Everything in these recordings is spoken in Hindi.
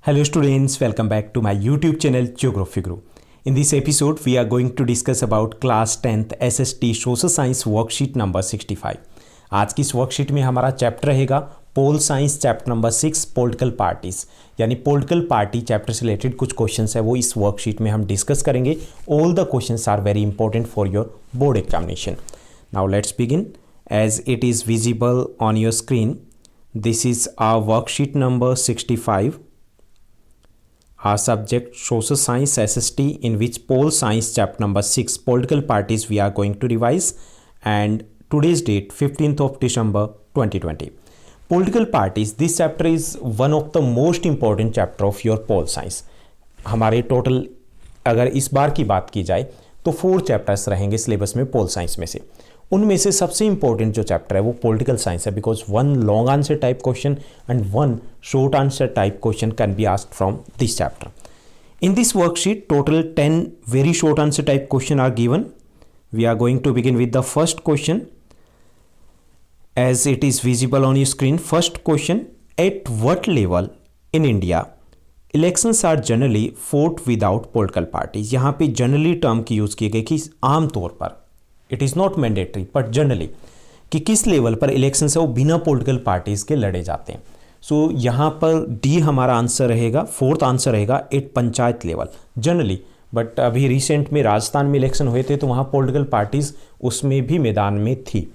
Hello students, welcome back to my YouTube channel Geography Guru. In this episode, we are going to discuss about class 10th SST Social Science worksheet number 65. आज की इस वर्कशीट में हमारा चैप्टर रहेगा pol science chapter number 6 political parties, यानी पॉलिटिकल पार्टी चैप्टर से रिलेटेड कुछ क्वेश्चंस है वो इस वर्कशीट में हम डिस्कस करेंगे. All the questions are very important for your board examination. Now let's begin. As it is visible on your screen, this is our worksheet number 65. Our subject social science SST, in which pol science chapter number 6 political parties we are going to revise, and today's date 15th of December 2020. Political parties, this chapter is one of the most important chapter of your pol science. हमारे टोटल अगर इस बार की बात की जाए तो 4 चैप्टर्स रहेंगे सिलेबस में पोल साइंस में से. उनमें से सबसे इंपॉर्टेंट जो चैप्टर है वो पॉलिटिकल साइंस है, because one long answer type question and one short answer type question can be asked from this chapter. In this worksheet, total 10 very short answer type question are given. We are going to begin with the first question. As it is visible on your screen, first question: at what level in India elections are generally fought without political parties? यहाँ पे generally टर्म की यूज़ की गई कि आम तौर पर, it is not mandatory but generally, कि किस लेवल पर इलेक्शन है वो बिना पॉलिटिकल पार्टीज के लड़े जाते हैं. सो यहाँ पर डी हमारा आंसर रहेगा, फोर्थ आंसर रहेगा at panchayat level generally. But अभी रिसेंट में राजस्थान में इलेक्शन हुए थे तो वहाँ पॉलिटिकल पार्टीज उसमें भी मैदान में थी.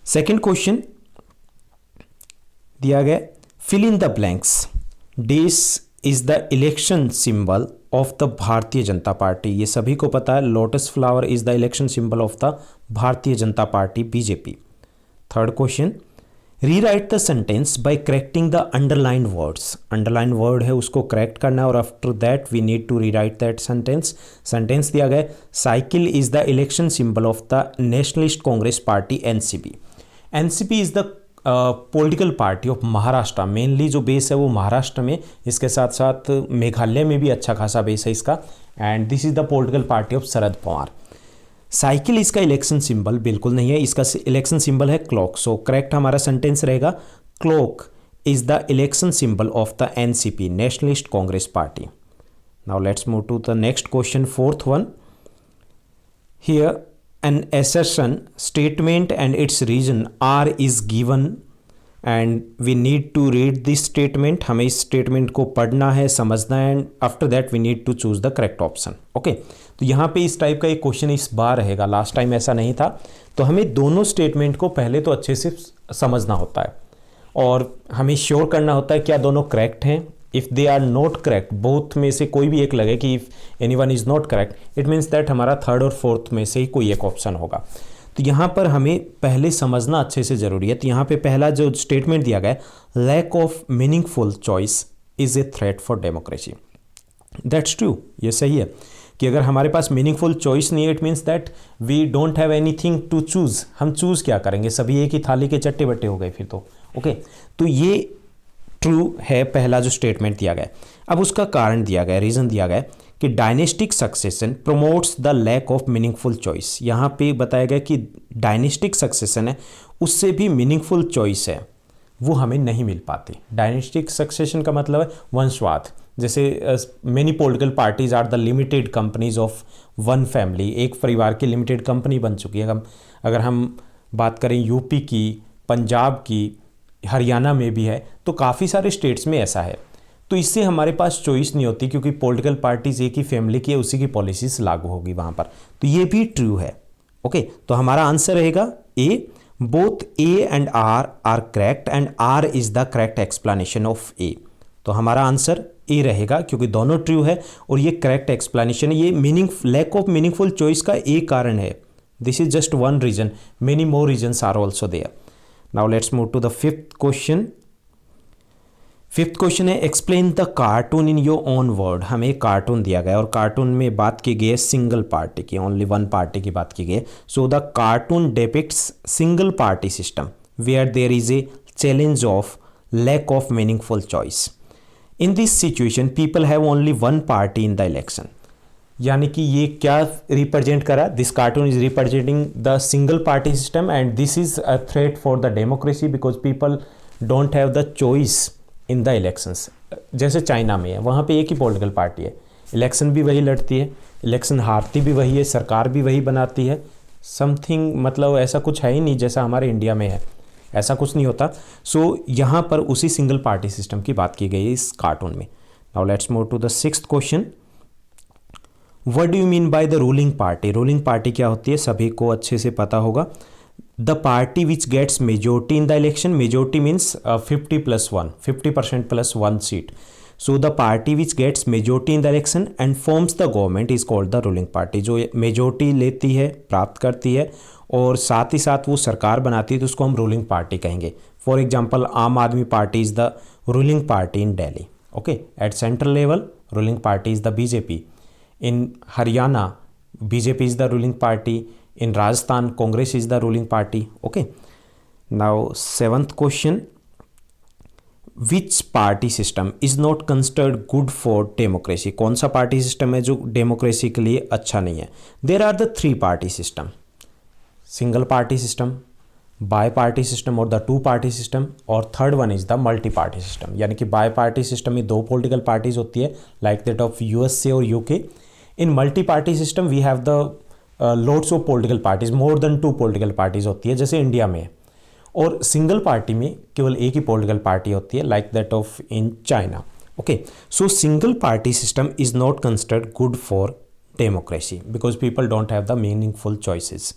सेकेंड क्वेश्चन दिया गया, fill in the blanks. This is the election symbol of the Bharatiya Janata Party. ये सभी को पता है, lotus flower is the election symbol of the Bharatiya Janata Party BJP. Third question, rewrite the sentence by correcting the underline words. Underline word है उसको करेक्ट करना है और after that we need to rewrite that sentence. Sentence दिया गया, cycle is the election symbol of the nationalist Congress party NCP. NCP is the political party of Maharashtra. Mainly जो बेस है वो महाराष्ट्र में, इसके साथ साथ मेघालय में भी अच्छा खासा बेस है इसका. And this is the political party of Sharad Pawar. Cycle इसका इलेक्शन सिंबल बिल्कुल नहीं है, इसका इलेक्शन सिंबल है क्लॉक. सो करेक्ट हमारा सेंटेंस रहेगा, clock is the election symbol of the NCP, Nationalist Congress Party. Now let's move to the next question, fourth one. Here an assertion, statement and its reason are is given and we need to read this statement. हमें इस statement को पढ़ना है, समझना है, and after that we need to choose the correct option. Okay, तो यहाँ पे इस टाइप का एक क्वेश्चन इस बार रहेगा, लास्ट टाइम ऐसा नहीं था. तो हमें दोनों स्टेटमेंट को पहले तो अच्छे से समझना होता है और हमें श्योर करना होता है क्या दोनों करेक्ट हैं. If they are not correct, both में से कोई भी एक लगे कि if any one is not correct, it means that हमारा थर्ड और फोर्थ में से ही कोई एक ऑप्शन होगा. तो यहाँ पर हमें पहले समझना अच्छे से ज़रूरी है. तो यहाँ पे पहला जो स्टेटमेंट दिया गया है, lack of meaningful choice is a threat for democracy. That's true, ये सही है कि अगर हमारे पास मीनिंगफुल चॉइस नहीं है, it means that we don't have anything to choose. हम चूज़ क्या करेंगे, सभी एक ही थाली के चट्टे बट्टे हो गए फिर तो. ओके, तो ये ट्रू है पहला जो स्टेटमेंट दिया गया. अब उसका कारण दिया गया, रीज़न दिया गया कि dynastic succession promotes the lack of meaningful choice. यहाँ पे बताया गया कि डायनेस्टिक सक्सेशन है उससे भी मीनिंगफुल चॉइस है वो हमें नहीं मिल पाती. डायनेस्टिक सक्सेशन का मतलब है वंशवाद. जैसे many political parties are the limited companies of one family. एक परिवार की लिमिटेड कंपनी बन चुकी है. अगर हम बात करें यूपी की, पंजाब की, हरियाणा में भी है, तो काफ़ी सारे स्टेट्स में ऐसा है. तो इससे हमारे पास चॉइस नहीं होती क्योंकि पॉलिटिकल पार्टीज एक ही फैमिली की है, उसी की पॉलिसीज लागू होगी वहाँ पर. तो ये भी ट्रू है. ओके, तो हमारा आंसर रहेगा A. Both A and R correct and R is the correct explanation of A. तो हमारा आंसर ए रहेगा क्योंकि दोनों ट्रू है और ये करेक्ट एक्सप्लेनेशन है. ये लैक ऑफ मीनिंगफुल चॉइस का एक कारण है. This is just one reason, many more reasons are also there. Now let's move to the fifth question. Fifth question है, explain the cartoon in your own word. हमें एक कार्टून दिया गया और कार्टून में बात की गई है सिंगल पार्टी की, ओनली वन पार्टी की बात की गई है. So the cartoon depicts single party system where there is a challenge of lack of meaningful choice. In this situation people have only one party in the election. यानी कि ये क्या रिप्रेजेंट करा, this cartoon is representing the single party system and this is a threat for the democracy because people don't have the choice in the elections. जैसे चाइना में है, वहाँ पे एक ही पॉलिटिकल पार्टी है, इलेक्शन भी वही लड़ती है, इलेक्शन हारती भी वही है, सरकार भी वही बनाती है। समथिंग मतलब ऐसा कुछ है ही नहीं जैसा हमारे इंडिया में है, ऐसा कुछ नहीं होता। सो यहाँ पर उसी सिंगल पार्टी सिस्टम की बात की गई है इस कार्टून में। Now let's move to the 6th question. What do you mean by the ruling party? Ruling party क्या होती है, सभी को अच्छे से पता होगा। The party which gets majority in the election, majority means 50+1, 50% + 1 seat. So the party which gets majority in the election and forms the government is called the ruling party. जो मेजोरिटी लेती है, प्राप्त करती है और साथ ही साथ वो सरकार बनाती है, तो उसको हम रूलिंग पार्टी कहेंगे। For example, Aam Aadmi Party is the ruling party in Delhi. Okay, at central level ruling party is the BJP. In Haryana BJP is the ruling party. In Rajasthan, Congress is the ruling party. Okay. Now 7th question. Which party system is not considered good for democracy? कौन सा पार्टी सिस्टम है जो डेमोक्रेसी के लिए अच्छा नहीं है? There are the 3 party system. Single party system, bi party system और द 2 party सिस्टम, और third one is the multi party system. यानी कि बाय पार्टी सिस्टम में 2 पॉलिटिकल पार्टीज होती है, लाइक दैट ऑफ यूएसए और UK. In multi party system we have the loads of political parties, more than 2 political parties होती है जैसे इंडिया में है। और सिंगल पार्टी में केवल एक ही पॉलिटिकल पार्टी होती है, like that of in China. Okay, so single party system is not considered good for democracy because people don't have the meaningful choices.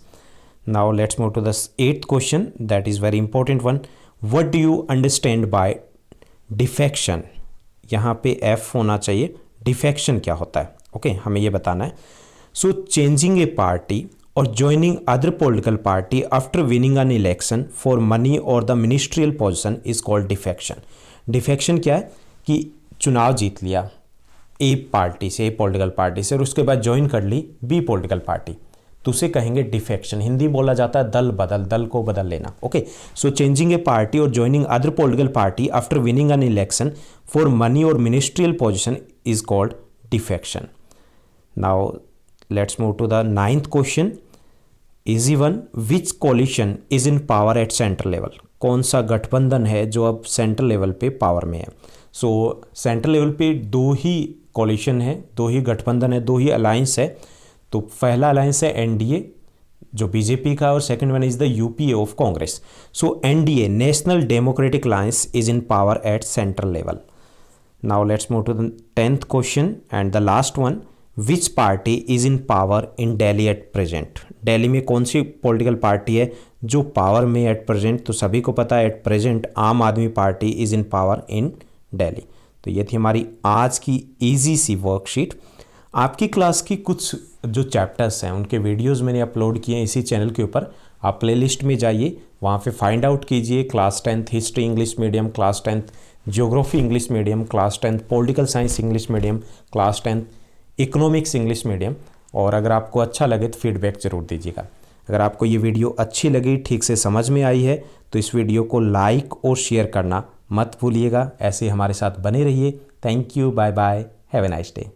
Now let's move to the 8th question, that is very important one. What do you understand by defection? यहाँ पे एफ होना चाहिए। डिफेक्शन क्या होता है? ओके, हमें ये बताना है। So changing a party or joining other political party after winning an election for money or the ministerial position is called defection. Defection क्या है कि चुनाव जीत लिया ए पार्टी से, ए पॉलिटिकल पार्टी से, और उसके बाद ज्वाइन कर ली बी पॉलिटिकल पार्टी, तो उसे कहेंगे डिफेक्शन। हिंदी बोला जाता है दल बदल, दल को बदल लेना। Okay, so changing a party और joining other political party after winning an election for money और ministerial position is called defection. Now let's move to the 9th question. Easy one. Which coalition is in power at central level? कौन सा गठबंधन है जो अब सेंट्रल लेवल पे पावर में है? सो सेंट्रल लेवल पे 2 ही कोलिशन है, 2 ही गठबंधन है, 2 ही अलायंस है। तो पहला अलायंस है एनडीए जो बीजेपी का, और second one is the UPA of Congress. So NDA, national democratic alliance, is in power at central level. Now let's move to the 10th question and the last one. Which party is in power in Delhi at present? Delhi में कौन सी पॉलिटिकल पार्टी है जो पावर में एट प्रेजेंट? तो सभी को पता है एट प्रेजेंट आम Aadmi Party is in power in Delhi. तो ये थी हमारी आज की इजी सी वर्कशीट। आपकी क्लास की कुछ जो चैप्टर्स हैं उनके वीडियोस मैंने अपलोड किए हैं इसी चैनल के ऊपर। आप प्लेलिस्ट में जाइए, वहाँ पे फाइंड आउट कीजिए class 10th history English medium, class 10th geography English medium, class 10th political science English medium, class 10th economics English medium. और अगर आपको अच्छा लगे तो फीडबैक ज़रूर दीजिएगा। अगर आपको ये वीडियो अच्छी लगी, ठीक से समझ में आई है, तो इस वीडियो को लाइक और शेयर करना मत भूलिएगा। ऐसे हमारे साथ बने रहिए। Thank you, bye bye, have a nice day.